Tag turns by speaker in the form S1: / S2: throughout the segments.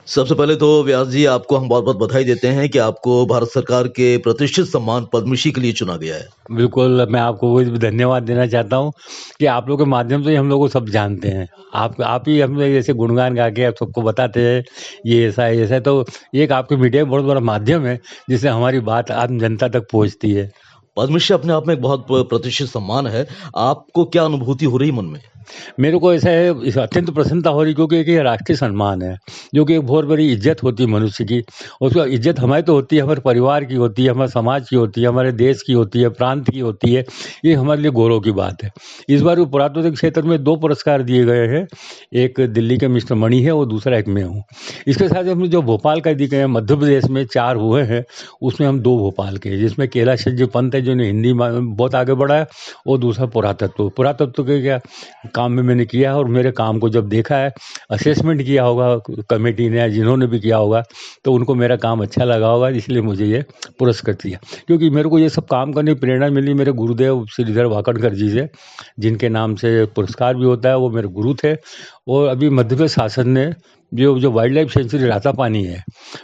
S1: सबसे पहले तो व्यास जी आपको हम बहुत-बहुत बधाई देते हैं कि आपको भारत सरकार के प्रतिष्ठित सम्मान पद्मश्री के लिए चुना गया है।
S2: बिल्कुल, मैं आपको वो भी धन्यवाद देना चाहता हूँ कि आप लोगों के माध्यम से ही हम लोग को सब जानते हैं। आप ही हमें ऐसे गुणगान गा के आप सबको बताते हैं, ये ऐसा है, ऐसा है, तो ये एक आपकी मीडिया बहुत बड़ा माध्यम है, जिससे हमारी बात आम जनता तक पहुँचती है।
S1: पद्मश्री अपने आप में एक बहुत प्रतिष्ठित सम्मान है। आपको क्या अनुभूति हो रही मन में?
S2: मेरे को ऐसा है इस अत्यंत प्रसन्नता हो रही क्योंकि एक ये राष्ट्रीय सम्मान है, जो कि एक बहुत बड़ी इज़्ज़त होती है मनुष्य की। उसका इज़्ज़त हमारी तो होती है, हमारे परिवार की होती है, हमारे समाज की होती है, हमारे देश की होती है, प्रांत की होती है। ये हमारे लिए गौरव की बात है। इस बार पुरातत्व क्षेत्र में 2 पुरस्कार दिए गए हैं। एक दिल्ली के मिस्टर मणि है और दूसरा एक मैं हूँ। इसके साथ हमें जो भोपाल का दिए गए हैं, मध्य प्रदेश में 4 हुए हैं, उसमें हम 2 भोपाल के हैं, जिसमें कैलाश जी पंत है, जिन्होंने हिंदी में बहुत आगे बढ़ा है, और दूसरा पुरातत्व। पुरातत्व के क्या काम में मैंने किया है और मेरे काम को जब देखा है, असेसमेंट किया होगा कमेटी ने या जिन्होंने भी किया होगा, तो उनको मेरा काम अच्छा लगा होगा, इसलिए मुझे ये पुरस्कृत किया। क्योंकि मेरे को ये सब काम करने की प्रेरणा मिली मेरे गुरुदेव श्रीधर वाकणकर जी से, जिनके नाम से पुरस्कार भी होता है, वो मेरे गुरु थे। और अभी मध्य प्रदेश शासन ने जो वाइल्ड लाइफ सेंचुरी रातापानी है,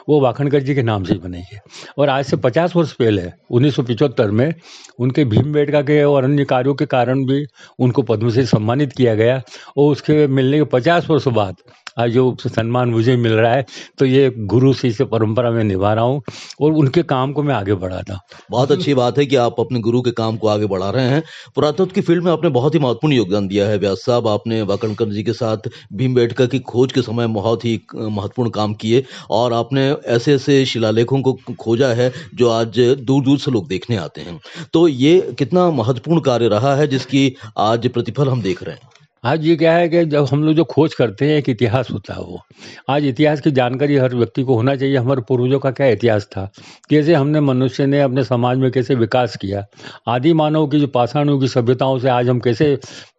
S2: वो वाकणकर जी के नाम से ही बनाई है। और आज से 50 वर्ष पहले 1975 में उनके भीमबेटका के और अन्य कार्यों के कारण भी उनको पद्म से सम्मानित किया गया, और उसके मिलने के 50 वर्ष बाद आज जो सम्मान मुझे मिल रहा है, तो ये गुरु शिष्य परंपरा में निभा रहा हूँ और उनके काम को मैं आगे बढ़ाता हूँ।
S1: बहुत अच्छी बात है कि आप अपने गुरु के काम को आगे बढ़ा रहे हैं। पुरातत्व की फील्ड में आपने बहुत ही महत्वपूर्ण योगदान दिया है व्यास साहब। आपने वाकणकर जी के साथ भीमबेटका की खोज के समय बहुत ही महत्वपूर्ण काम किए और आपने ऐसे-ऐसे शिलालेखों को खोजा है जो आज दूर-दूर से लोग देखने आते हैं। तो ये कितना महत्वपूर्ण कार्य रहा है जिसकी आज प्रतिफल हम देख रहे हैं।
S2: आज ये क्या है कि जब हम लोग जो खोज करते हैं, एक इतिहास होता है वो। आज इतिहास की जानकारी हर व्यक्ति को होना चाहिए, हमारे पूर्वजों का क्या इतिहास था, कैसे हमने मनुष्य ने अपने समाज में कैसे विकास किया, आदि मानव की जो पाषाण युग की सभ्यताओं से आज हम कैसे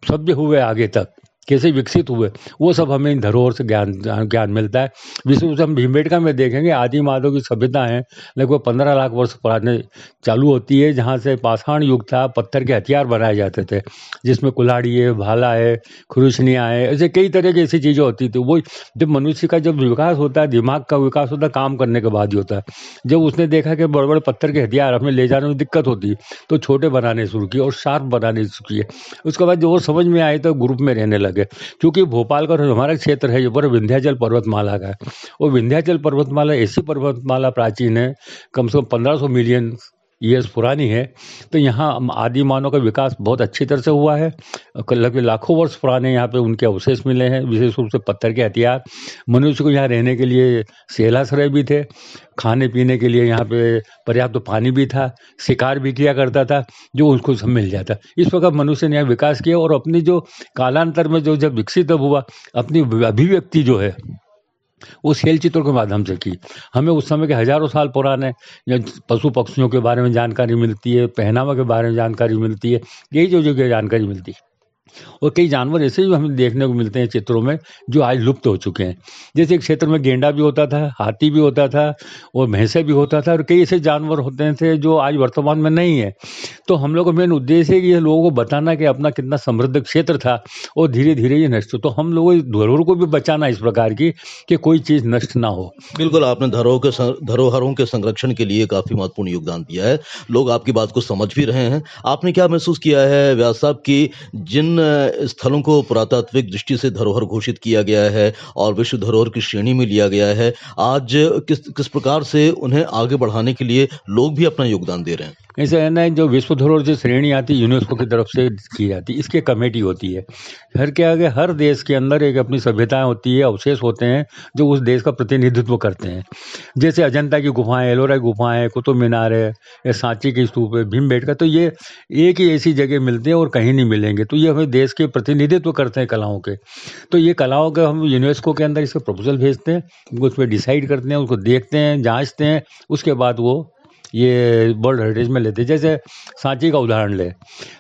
S2: सभ्य हुए आगे तक, कैसे विकसित हुए, वो सब हमें इन धरोहर से ज्ञान मिलता है। विशेष रूप से हम भीमबेटका में देखेंगे आदि मानव की सभ्यता है लगभग 15 लाख वर्ष पुराने चालू होती है, जहाँ से पाषाण युग था, पत्थर के हथियार बनाए जाते थे, जिसमें कुल्हाड़ी है, भाला है, खुरसनियाँ हैं, ऐसे कई तरह की ऐसी चीज़ें होती थी। वो जब मनुष्य का जब विकास होता है, दिमाग का विकास होता है, काम करने के बाद ही होता है। जब उसने देखा कि बड़े-बड़े पत्थर के हथियार हमें ले जाने में दिक्कत होती है, तो छोटे बनाने शुरू किए और शार्प बनाने शुरू किए। उसके बाद जो और समझ में आए तो ग्रुप में रहने लगे। क्योंकि भोपाल का जो हमारा क्षेत्र है, ये पूरा विंध्याचल पर्वतमाला का है, और विंध्याचल पर्वतमाला ऐसी पर्वतमाला प्राचीन है, कम से कम 1500 मिलियन ईयर्स पुरानी है। तो यहाँ आदि मानव का विकास बहुत अच्छी तरह से हुआ है। लगभग लाखों वर्ष पुराने यहाँ पे उनके अवशेष मिले हैं, विशेष रूप से पत्थर के हथियार। मनुष्य को यहाँ रहने के लिए शैलाश्रय भी थे, खाने पीने के लिए यहाँ पे पर्याप्त पानी भी था, शिकार भी किया करता था, जो उसको सब मिल जाता। इस प्रकार मनुष्य ने यहाँ विकास किया और अपनी जो कालांतर में जो जब विकसित हुआ, अपनी अभिव्यक्ति जो है वो शैल चित्रों के माध्यम से की। हमें उस समय के हज़ारों साल पुराने या पशु पक्षियों के बारे में जानकारी मिलती है, पहनावा के बारे में जानकारी मिलती है, यही जो जगह जानकारी मिलती है। और कई जानवर ऐसे भी हमें देखने को मिलते हैं चित्रों में, जो आज लुप्त हो चुके हैं। जैसे एक क्षेत्र में गेंडा भी होता था, हाथी भी होता था और भैंसे भी होता था, और कई ऐसे जानवर होते थे जो आज वर्तमान में नहीं है। तो हम लोग का मेन उद्देश्य है कि ये लोगों को बताना कि अपना कितना समृद्ध क्षेत्र था और धीरे-धीरे ये नष्ट हो। तो हम लोगों की धरोहर को भी बचाना इस प्रकार की कि कोई चीज़ नष्ट ना हो।
S1: बिल्कुल, आपने धरोहरों के संरक्षण के लिए काफ़ी महत्वपूर्ण योगदान दिया है। लोग आपकी बात को समझ भी रहे हैं। आपने क्या महसूस किया है व्यास साहब कि जिन स्थलों को पुरातात्विक दृष्टि से धरोहर घोषित किया गया है और विश्व धरोहर की श्रेणी में लिया गया है, आज किस किस प्रकार से उन्हें आगे बढ़ाने के लिए लोग भी अपना योगदान दे रहे हैं?
S2: ऐसा है ना, जो विश्व धरोहर जो श्रेणी आती है यूनेस्को की तरफ से की जाती है, इसकी कमेटी होती है। हर क्या है कि हर देश के अंदर एक अपनी सभ्यताएं होती है, अवशेष होते हैं जो उस देश का प्रतिनिधित्व करते हैं। जैसे अजंता की गुफाएं, एलोरा की गुफाएं, कुतुब मीनार है, या सांची की स्तूप है, भीमबेटका, तो ये एक ही ऐसी जगह मिलते हैं और कहीं नहीं मिलेंगे। तो ये हमें देश के प्रतिनिधित्व करते हैं कलाओं के। तो ये कलाओं के हम यूनेस्को के अंदर इसका प्रपोजल भेजते हैं, उस पर डिसाइड करते हैं, उसको देखते हैं, जांचते हैं, उसके बाद वो ये वर्ल्ड हेरिटेज में लेते हैं। जैसे सांची का उदाहरण लें,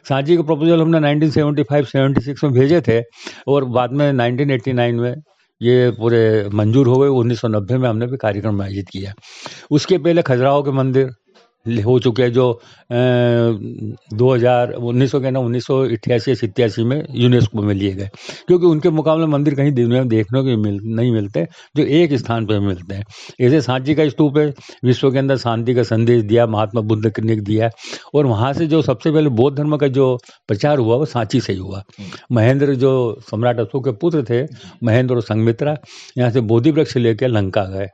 S2: सांची का प्रपोजल हमने 1975-76 में भेजे थे और बाद में 1989 में ये पूरे मंजूर हो गए। 1990 में हमने भी कार्यक्रम आयोजित किया। उसके पहले खजुराहो के मंदिर, हो चुके हैं जो 1900 के ना 1988-87 में यूनेस्को में लिए गए, क्योंकि उनके मुकाबले मंदिर कहीं दुनिया में देखने को नहीं मिलते जो एक स्थान पर मिलते हैं। जैसे सांची का स्तूप है, विश्व के अंदर शांति का संदेश दिया महात्मा बुद्ध ने दिया, और वहाँ से जो सबसे पहले बौद्ध धर्म का जो प्रचार हुआ वो सांची से ही हुआ। महेंद्र जो सम्राट अशोक के पुत्र थे, महेंद्र और संघमित्रा, यहाँ से बोधि वृक्ष लेकर लंका गए,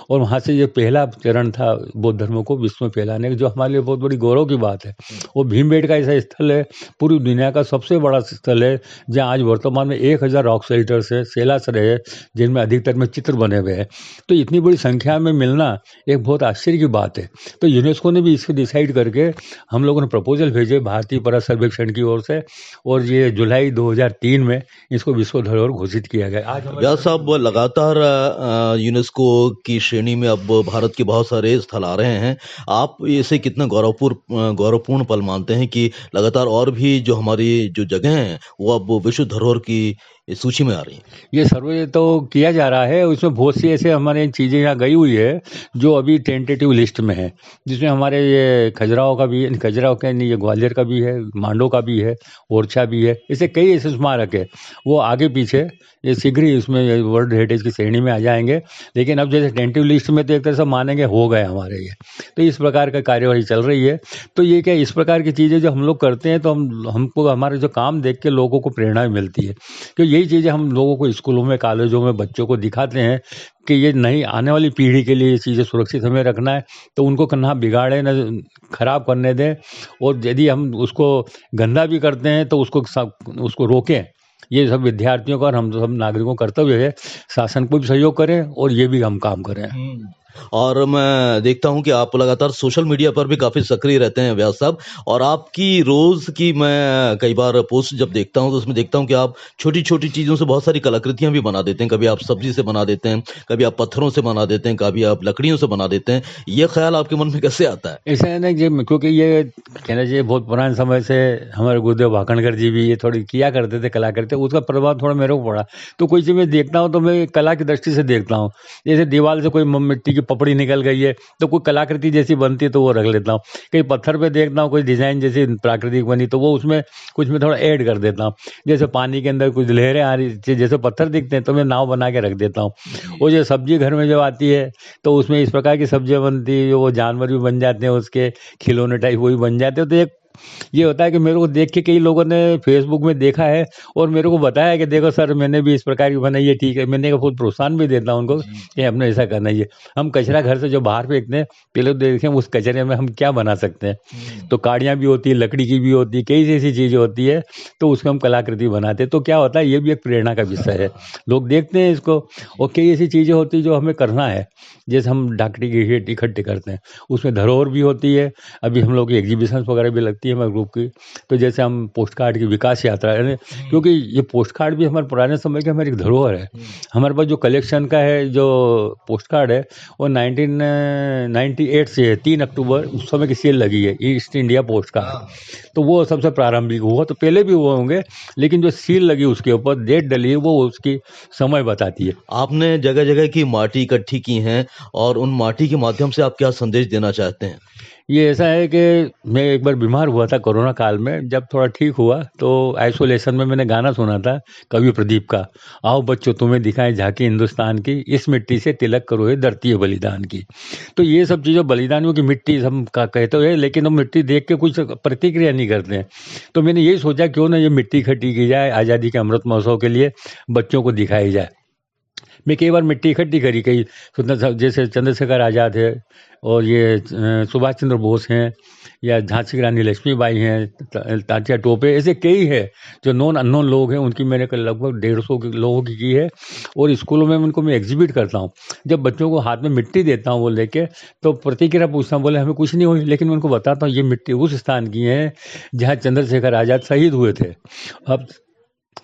S2: और वहाँ से ये पहला चरण था बौद्ध धर्म को विश्व में फैलाने का, जो हमारे लिए बहुत बड़ी गौरव की बात है। वो भीमबेटका ऐसा स्थल है, पूरी दुनिया का सबसे बड़ा स्थल है, जहाँ आज वर्तमान में 1000 रॉक शेल्टर्स है, शैलाश्रय है, जिनमें अधिकतर में चित्र बने हुए हैं। तो इतनी बड़ी संख्या में मिलना एक बहुत आश्चर्य की बात है। तो यूनेस्को ने भी इसको डिसाइड करके हम लोगों ने प्रपोजल भेजे भारतीय पुरातत्व सर्वेक्षण की ओर से, और ये जुलाई 2003 में इसको विश्व धरोहर घोषित किया गया। आज
S1: व्यास साहब, लगातार यूनेस्को की श्रेणी में अब भारत के बहुत सारे स्थल आ रहे हैं। आप इसे कितना गौरवपूर्ण पल मानते हैं कि लगातार और भी जो हमारी जो जगह हैं वो अब विश्व धरोहर की सूची में आ रही हैं?
S2: ये सर्वे तो किया जा रहा है, उसमें बहुत सी ऐसे हमारे चीज़ें यहाँ गई हुई है जो अभी टेंटेटिव लिस्ट में है, जिसमें हमारे ये खजुराहो का भी है, खजुराहो का नहीं, ये ग्वालियर का भी है, मांडो का भी है, ओरछा भी है, ऐसे कई ऐसे स्मारक है। वो आगे पीछे ये शीघ्र ही इसमें वर्ल्ड हेरिटेज की श्रेणी में आ जाएंगे, लेकिन अब जैसे टेंटेटिव लिस्ट में तो एक तरह से मानेंगे हो गए हमारे ये, तो इस प्रकार का कार्यवाही चल रही है। तो ये क्या इस प्रकार की चीज़ें जो हम लोग करते हैं, तो हमको हमारे जो काम देख के लोगों को प्रेरणा भी मिलती है, तो यही चीज़ें हम लोगों को स्कूलों में, कॉलेजों में बच्चों को दिखाते हैं कि ये नई आने वाली पीढ़ी के लिए ये चीज़ें सुरक्षित हमें रखना है, तो उनको ना बिगाड़े, ना खराब करने दें, और यदि हम उसको गंदा भी करते हैं तो उसको रोकें। ये सब विद्यार्थियों का और हम सब नागरिकों का कर्तव्य है, शासन को भी सहयोग करें और ये भी हम काम करें।
S1: और मैं देखता हूं कि आप लगातार सोशल मीडिया पर भी काफ़ी सक्रिय रहते हैं व्यास साहब, और आपकी रोज़ की मैं कई बार पोस्ट जब देखता हूं तो उसमें देखता हूं कि आप छोटी-छोटी चीज़ों से बहुत सारी कलाकृतियां भी बना देते हैं। कभी आप सब्जी से बना देते हैं, कभी आप पत्थरों से बना देते हैं, कभी आप लकड़ियों से बना देते हैं। ये ख्याल आपके मन में कैसे आता है?
S2: ऐसा है ना कि क्योंकि ये कहना चाहिए बहुत पुराने समय से हमारे गुरुदेव भाकणकर जी भी ये थोड़ी किया करते थे, कला करते, उसका प्रभाव थोड़ा मेरे को पड़ा। तो कोई चीज़ मैं देखता हूँ तो मैं कला की दृष्टि से देखता हूँ। जैसे दीवार से कोई मिट्टी की पपड़ी निकल गई है तो कोई कलाकृति जैसी बनती है तो वो रख लेता हूँ। कहीं पत्थर पे देखता हूँ कोई डिज़ाइन जैसी प्राकृतिक बनी तो वो उसमें कुछ मैं थोड़ा ऐड कर देता हूँ। जैसे पानी के अंदर कुछ लहरें आ रही, जैसे पत्थर दिखते हैं तो मैं नाव बना के रख देता हूँ। वो जो सब्जी घर में जब आती है तो उसमें इस प्रकार की सब्जियाँ बनती है, वो जानवर भी बन जाते हैं, उसके खिलौने टाइप वो भी बन जाते हैं। तो एक ये होता है कि मेरे को देख के कई लोगों ने फेसबुक में देखा है और मेरे को बताया कि देखो सर मैंने भी इस प्रकार की बनाई है, ठीक है। मैंने बहुत प्रोत्साहन भी देता हूँ उनको कि अपने ऐसा करना ही है। हम कचरा घर से जो बाहर फेंकते हैं पहले तो देखें उस कचरे में हम क्या बना सकते हैं। तो काड़ियाँ भी होती है, लकड़ी की भी होती है, कई ऐसी चीज़ें होती है, तो उसमें हम कलाकृति बनाते हैं। तो क्या होता है ये भी एक प्रेरणा का विषय है, लोग देखते हैं इसको। और कई ऐसी चीज़ें होती है जो हमें करना है, जैसे हम डाकटी की इकट्ठे करते हैं, उसमें धरोहर भी होती है। अभी हम लोग की एग्जीबिशन वगैरह भी लगती है हमारे ग्रुप की। तो जैसे हम पोस्ट कार्ड की विकास यात्रा यानी क्योंकि ये पोस्ट कार्ड भी हमारे पुराने समय की हमारी एक धरोहर है। हमारे पास जो कलेक्शन का है जो पोस्ट कार्ड है वो 1998 से है। 3 अक्टूबर उस समय की सेल लगी है ईस्ट इंडिया पोस्ट कार्ड, तो वो सबसे प्रारंभिक हुआ। तो पहले भी हुए होंगे लेकिन जो सील लगी उसके ऊपर डेट डली है वो उसकी समय बताती है।
S1: आपने जगह जगह की माटी इकट्ठी की हैं और उन माटी के माध्यम से आप क्या संदेश देना चाहते हैं?
S2: ये ऐसा है कि मैं एक बार बीमार हुआ था कोरोना काल में, जब थोड़ा ठीक हुआ तो आइसोलेशन में मैंने गाना सुना था कवि प्रदीप का, आओ बच्चों तुम्हें दिखाएं झांकी हिंदुस्तान की, इस मिट्टी से तिलक करो ये धरती है बलिदान की। तो ये सब चीज़ें बलिदानियों की मिट्टी हम कहते हुए, लेकिन हम मिट्टी देख के कुछ प्रतिक्रिया नहीं करते हैं। तो मैंने यही सोचा क्यों ना ये मिट्टी इकट्ठी की जाए, आज़ादी के अमृत महोत्सव के लिए बच्चों को दिखाई जाए। मैं कई बार मिट्टी इकट्ठी करी, कई जैसे चंद्रशेखर आज़ाद है और ये सुभाष चंद्र बोस हैं या झांसी की रानी लक्ष्मीबाई हैं, तात्या टोपे, ऐसे कई है जो नॉन अननोन लोग हैं, उनकी मैंने लगभग 150 लोगों की है। और स्कूलों में उनको मैं एग्जिबिट करता हूँ। जब बच्चों को हाथ में मिट्टी देता हूँ वो लेके तो प्रतिक्रिया पूछता हूँ, बोले हमें कुछ नहीं हुई, लेकिन मैं उनको बताता हूँ ये मिट्टी उस स्थान की है जहाँ चंद्रशेखर आज़ाद शहीद हुए थे। अब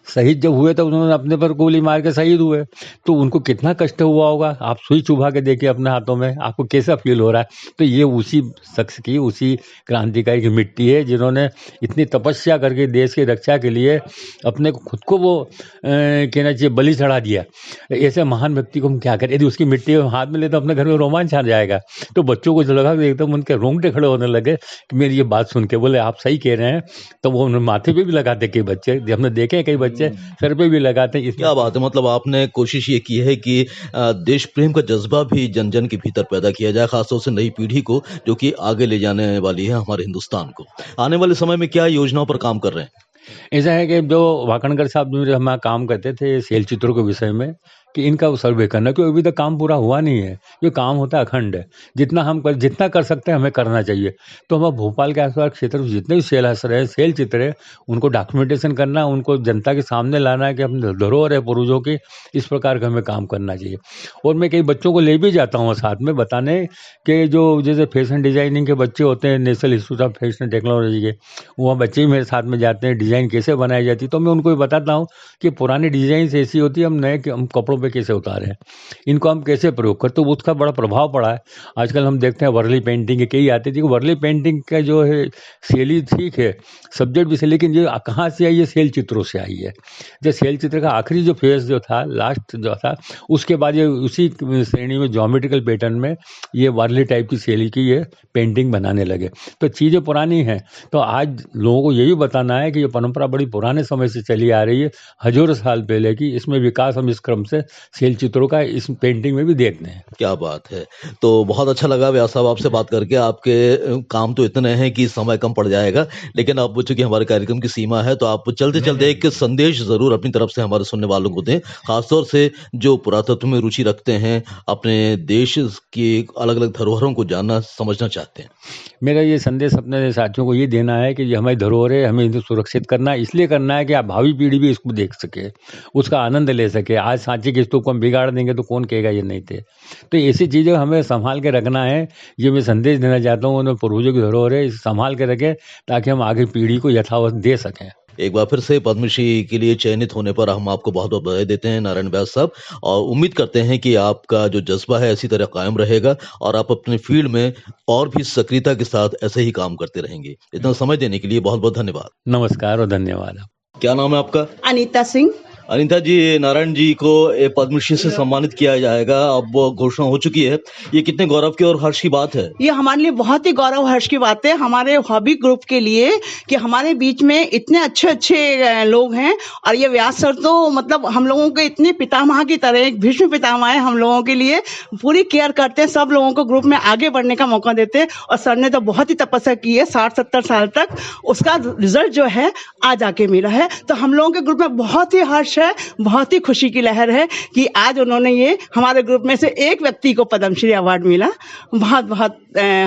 S2: शहीद जब हुए तो उन्होंने अपने पर गोली मार के शहीद हुए, तो उनको कितना कष्ट हुआ होगा। आप सुई चुभा के देखिए अपने हाथों में, आपको कैसा फील हो रहा है। तो ये उसी शख्स की, उसी क्रांतिकारी की मिट्टी है जिन्होंने इतनी तपस्या करके देश की रक्षा के लिए अपने को खुद को वो कहना चाहिए बलि चढ़ा दिया। ऐसे महान व्यक्ति को हम क्या करें। यदि उसकी मिट्टी हम हाथ में ले तो अपने घर में रोमांच आ जाएगा। तो बच्चों को जो लगा कि एकदम उनके रोंगटे खड़े होने लगे कि मेरी ये बात सुन के, बोले आप सही कह रहे हैं। तो वो उन्हें माथे पे भी लगाते कई बच्चे, हमने देखे हैं कई बच्चे सर पे भी लगाते हैं।
S1: क्या बात है, मतलब आपने कोशिश ये की है कि देश प्रेम का जज्बा भी जन जन के भीतर पैदा किया जाए, खासतौर से नई पीढ़ी को जो कि आगे ले जाने वाली है हमारे हिंदुस्तान को। आने वाले समय में क्या योजनाओं पर काम कर रहे हैं?
S2: ऐसा है कि जो वाकणकर साहब जो हमारा काम करते थे सेल चित्रों के विषय में, कि इनका सर्वे करना, क्योंकि अभी तक काम पूरा हुआ नहीं है। ये काम होता है अखंड है, जितना कर सकते हैं हमें करना चाहिए। तो हम भोपाल के आसपास क्षेत्र में जितने भी सेल आश्रय है, सेल चित्र है, उनको डॉक्यूमेंटेशन करना, उनको जनता के सामने लाना है कि अपने धरोहर है पूर्वजों की, इस प्रकार का हमें काम करना चाहिए। और मैं कई बच्चों को ले भी जाता हूँ साथ में बताने कि जो जैसे फैशन डिजाइनिंग के बच्चे होते हैं, national institute of fashion technology के, वहाँ बच्चे भी मेरे साथ में जाते हैं, डिज़ाइन कैसे बनाई जाती है। तो मैं उनको भी बताता हूँ कि पुरानी डिज़ाइन ऐसी होती है, हम कपड़ों पे कैसे उतारे हैं, इनको हम कैसे प्रयोग करते, तो उसका बड़ा प्रभाव पड़ा है। आजकल हम देखते हैं वर्ली पेंटिंग कई आती थी, वर्ली पेंटिंग का जो है शैली ठीक है, सब्जेक्ट भी से, लेकिन ये कहाँ से आई, ये सेल चित्रों से आई है। जो सेल चित्र का आखिरी जो फेज जो था, लास्ट जो था, उसके बाद ये उसी श्रेणी में ज्योमेट्रिकल पैटर्न में ये वर्ली टाइप की शैली की ये पेंटिंग बनाने लगे। तो चीज़ें पुरानी हैं। तो आज लोगों को ये भी बताना है कि ये परंपरा बड़ी पुराने समय से चली आ रही है, हजारों साल पहले की। इसमें विकास हम इस क्रम से सेल चित्रों का इस पेंटिंग में भी देखते हैं।
S1: क्या बात है। तो बहुत अच्छा लगा व्यास साहब आपसे बात करके। आपके काम तो इतने हैं कि समय कम पड़ जाएगा, लेकिन अब चूंकि हमारे कार्यक्रम की सीमा है तो आप चलते-चलते एक संदेश ज़रूर अपनी तरफ से हमारे सुनने वालों को दें, खासतौर से जो पुरातत्व में रुचि रखते हैं, अपने देश की अलग-अलग धरोहरों को जानना समझना चाहते हैं।
S2: मेरा ये संदेश अपने साथियों को ये देना है कि ये हमारी धरोहर है, हमें इसे सुरक्षित करना है। इसलिए करना है कि आप भावी पीढ़ी भी इसको देख सके, उसका आनंद ले सके। आज सांची के स्तूप को हम बिगाड़ देंगे तो कौन कहेगा ये नहीं थे। तो ऐसी चीज़ें हमें संभाल के रखना है। ये मैं संदेश देना चाहता हूँ, उन्हें पूर्वजों की धरोहर है, इसे संभाल के रखें ताकि हम आगे पीढ़ी को यथावत दे सकें।
S1: एक बार फिर से पद्मश्री के लिए चयनित होने पर हम आपको बहुत-बहुत बधाई देते हैं नारायण व्यास साहब, और उम्मीद करते हैं कि आपका जो जज़्बा है इसी तरह कायम रहेगा और आप अपने फील्ड में और भी सक्रियता के साथ ऐसे ही काम करते रहेंगे। इतना समय देने के लिए बहुत-बहुत धन्यवाद।
S2: नमस्कार और धन्यवाद।
S1: क्या नाम है आपका?
S3: अनीता सिंह।
S1: अनीता जी, नारायण जी को पद्मश्री से सम्मानित किया जाएगा, अब वो घोषणा हो चुकी है। ये कितने गौरव की और हर्ष की बात है?
S3: ये हमारे लिए बहुत ही गौरव हर्ष की बात है, हमारे हॉबी ग्रुप के लिए, कि हमारे बीच में इतने अच्छे लोग हैं। और ये व्यास सर तो मतलब हम लोगों के इतने पितामह की तरह, एक भीष्म पितामह है हम लोगों के लिए। पूरी केयर करते हैं, सब लोगों को ग्रुप में आगे बढ़ने का मौका देते हैं। और सर ने तो बहुत ही तपस्या की है 60-70 साल तक, उसका रिजल्ट जो है आज आके मिला है। तो हम लोगों के ग्रुप में बहुत ही हर्ष है, बहुत ही खुशी की लहर है कि आज उन्होंने ये हमारे ग्रुप में से एक व्यक्ति को पद्मश्री अवार्ड मिला। बहुत बहुत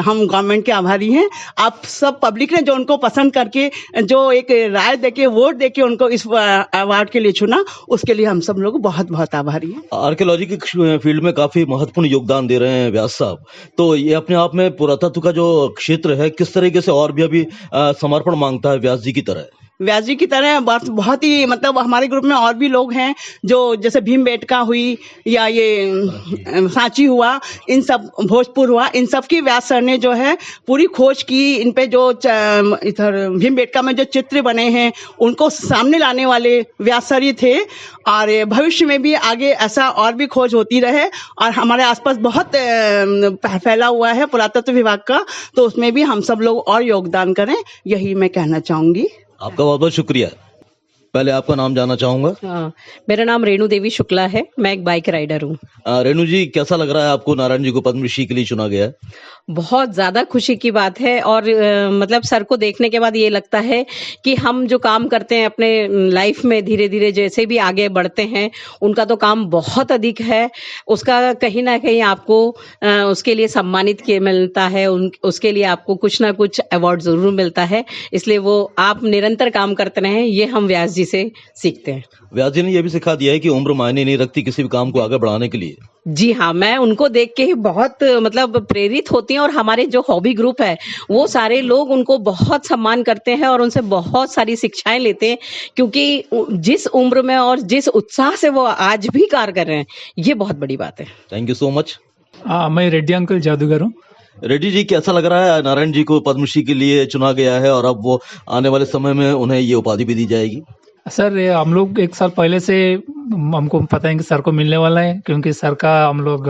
S3: हम गवर्नमेंट के आभारी हैं। आप सब पब्लिक ने जो उनको पसंद करके, जो एक राय देके, वोट देके उनको इस अवार्ड के लिए चुना, उसके लिए हम सब लोग बहुत बहुत आभारी हैं।
S1: आर्कियोलॉजी की फील्ड में काफी महत्वपूर्ण योगदान दे रहे हैं व्यास साहब, तो ये अपने आप में पुरातत्व का जो क्षेत्र है किस तरीके से और भी अभी समर्पण मांगता है व्यास जी की तरह?
S3: व्यास जी की तरह बहुत ही मतलब हमारे ग्रुप में और भी लोग हैं, जो जैसे भीमबेटका हुई या ये सांची हुआ, इन सब भोजपुर हुआ, इन सब की व्यास सर ने जो है पूरी खोज की। इन पे जो इधर भीमबेटका में जो चित्र बने हैं उनको सामने लाने वाले व्यास सर ही थे। और भविष्य में भी आगे ऐसा और भी खोज होती रहे। और हमारे आसपास बहुत फैला हुआ है पुरातत्व विभाग का, तो उसमें भी हम सब लोग और योगदान करें, यही मैं कहना चाहूँगी।
S1: आपका बहुत बहुत शुक्रिया। पहले आपका नाम जानना चाहूंगा।
S4: मेरा नाम रेणु देवी शुक्ला है, मैं एक बाइक राइडर हूँ।
S1: रेणु जी, कैसा लग रहा है आपको नारायण जी को पद्मश्री के लिए चुना गया है?
S4: बहुत ज्यादा खुशी की बात है। और मतलब सर को देखने के बाद ये लगता है कि हम जो काम करते हैं अपने लाइफ में, धीरे धीरे जैसे भी आगे बढ़ते हैं, उनका तो काम बहुत अधिक है। उसका कहीं ना कहीं आपको उसके लिए सम्मानित मिलता है, उसके लिए आपको कुछ ना कुछ अवार्ड जरूर मिलता है। इसलिए वो आप निरंतर काम करते रहें, ये हम व्यास जी जी से सीखते हैं।
S1: व्यास जी ने ये भी सिखा दिया है कि उम्र मायने नहीं रखती किसी भी काम को आगे बढ़ाने के लिए।
S4: जी हाँ, मैं उनको देख के ही बहुत मतलब प्रेरित होती हूँ और हमारे जो हॉबी ग्रुप है, वो सारे लोग उनको बहुत सम्मान करते हैं और उनसे बहुत सारी शिक्षाएँ लेते हैं, क्योंकि जिस उम्र में और जिस उत्साह से वो आज भी कार्य कर रहे हैं, ये बहुत बड़ी बात है।
S1: Thank you so much.
S5: मैं रेड्डी अंकल जादूगर हूँ।
S1: रेड्डी जी, कैसा लग रहा है नारायण जी को पद्मश्री के लिए चुना गया है और अब वो आने वाले समय में उन्हें ये उपाधि भी दी जाएगी?
S5: सर ये हम लोग 1 साल पहले से हमको पता है कि सर को मिलने वाला है, क्योंकि सर का हम लोग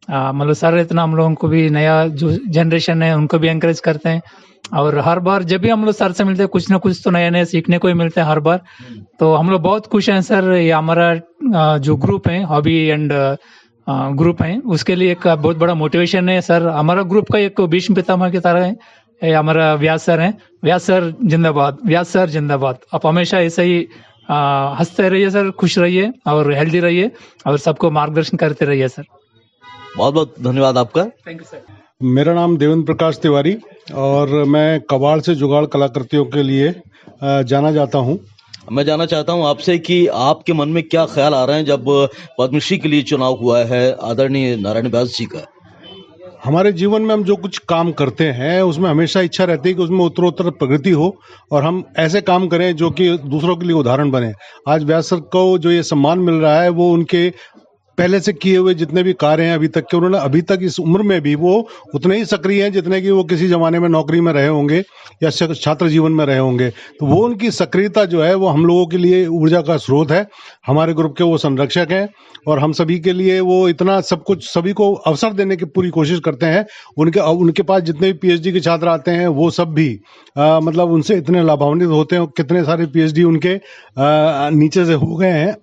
S5: मतलब सर इतना हम लोगों को भी नया जो जनरेशन है उनको भी एनकरेज करते हैं और हर बार जब भी हम लोग सर से मिलते हैं कुछ ना कुछ तो नया नया सीखने को ही मिलता है हर बार। तो हम लोग बहुत खुश हैं सर। ये हमारा जो ग्रुप है हॉबी एंड ग्रुप है उसके लिए एक बहुत बड़ा मोटिवेशन है सर। हमारा ग्रुप का एक भीष्म पितामह की तरह है। ये हमारा व्यास सर हैं। व्यास सर जिंदाबाद, व्यास सर जिंदाबाद। आप हमेशा ऐसे ही हंसते रहिए सर, खुश रहिए और हेल्दी रहिए और सबको मार्गदर्शन करते रहिए सर।
S1: बहुत बहुत धन्यवाद आपका।
S5: Thank you sir.
S6: मेरा नाम देवेंद्र प्रकाश तिवारी और मैं कबाड़ से जुगाड़ कलाकृतियों के लिए जाना जाता हूँ।
S1: मैं जानना चाहता हूं आपसे कि आपके मन में क्या ख्याल आ रहे हैं जब पद्मश्री के लिए चुनाव हुआ है आदरणीय नारायण व्यास जी का?
S6: हमारे जीवन में हम जो कुछ काम करते हैं उसमें हमेशा इच्छा रहती है कि उसमें उत्तरोत्तर प्रगति हो और हम ऐसे काम करें जो कि दूसरों के लिए उदाहरण बने। आज व्यास सर को जो ये सम्मान मिल रहा है वो उनके पहले से किए हुए जितने भी कार्य हैं अभी तक के, उन्होंने अभी तक इस उम्र में भी वो उतने ही सक्रिय हैं जितने कि वो किसी जमाने में नौकरी में रहे होंगे या छात्र जीवन में रहे होंगे। तो वो उनकी सक्रियता जो है वो हम लोगों के लिए ऊर्जा का स्रोत है। हमारे ग्रुप के वो संरक्षक हैं और हम सभी के लिए वो इतना सब कुछ सभी को अवसर देने की पूरी कोशिश करते हैं। उनके पास जितने भी पीएचडी के छात्र आते हैं वो सब भी मतलब उनसे इतने लाभान्वित होते हैं। कितने सारे पीएचडी उनके नीचे से हो गए हैं।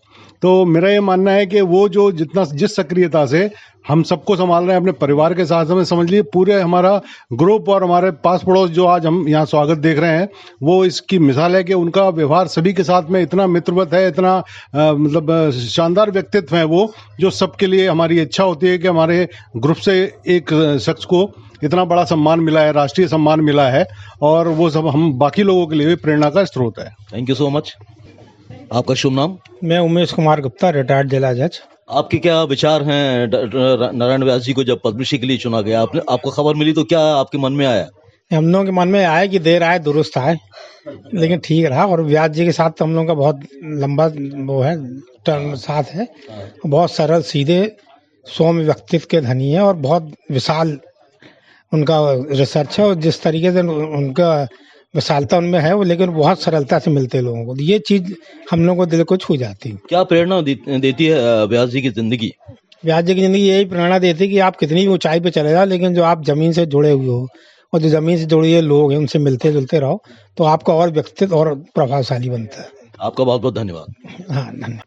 S6: तो मेरा ये मानना है कि वो जो जिस सक्रियता से हम सबको संभाल रहे हैं अपने परिवार के साथ, में समझ लिए पूरे हमारा ग्रुप और हमारे पास पड़ोस जो आज हम यहाँ स्वागत देख रहे हैं वो इसकी मिसाल है कि उनका व्यवहार सभी के साथ में इतना मित्रवत है, इतना मतलब शानदार व्यक्तित्व है वो, जो सबके लिए हमारी इच्छा होती है कि हमारे ग्रुप से एक शख्स को इतना बड़ा सम्मान मिला है, राष्ट्रीय सम्मान मिला है और वो सब हम बाकी लोगों के लिए भी प्रेरणा का स्रोत है।
S1: Thank you so much. आपका शुभ नाम?
S7: मैं उमेश कुमार गुप्ता, रिटायर्ड जिला जज।
S1: आपके क्या विचार हैं नारायण व्यास जी को जब पद्मश्री के लिए चुना गया? आपको खबर मिली तो क्या आपके मन में आया?
S7: हम लोगों के मन में आया कि देर आए दुरुस्त आए, लेकिन ठीक रहा। और व्यास जी के साथ तो हम लोगों का बहुत लंबा वो है टर्म साथ है। बहुत सरल सीधे सौम्य व्यक्तित्व के धनी है और बहुत विशाल उनका रिसर्च है और जिस तरीके से उनका विशालता उनमें है वो, लेकिन बहुत सरलता से मिलते हैं लोगों को। ये चीज हम लोगों को दिल को छू जाती है।
S1: क्या प्रेरणा देती है व्यास जी की जिंदगी?
S7: व्यास जी की जिंदगी यही प्रेरणा देती है कि आप कितनी भी ऊंचाई पे चले जाओ, लेकिन जो आप जमीन से जुड़े हुए हो और जो जमीन से जुड़े हुए लोग हैं उनसे मिलते जुलते रहो तो आपका और व्यक्तित्व और प्रभावशाली बनता है।
S1: आपका बहुत बहुत धन्यवाद।
S7: हाँ, धन्यवाद।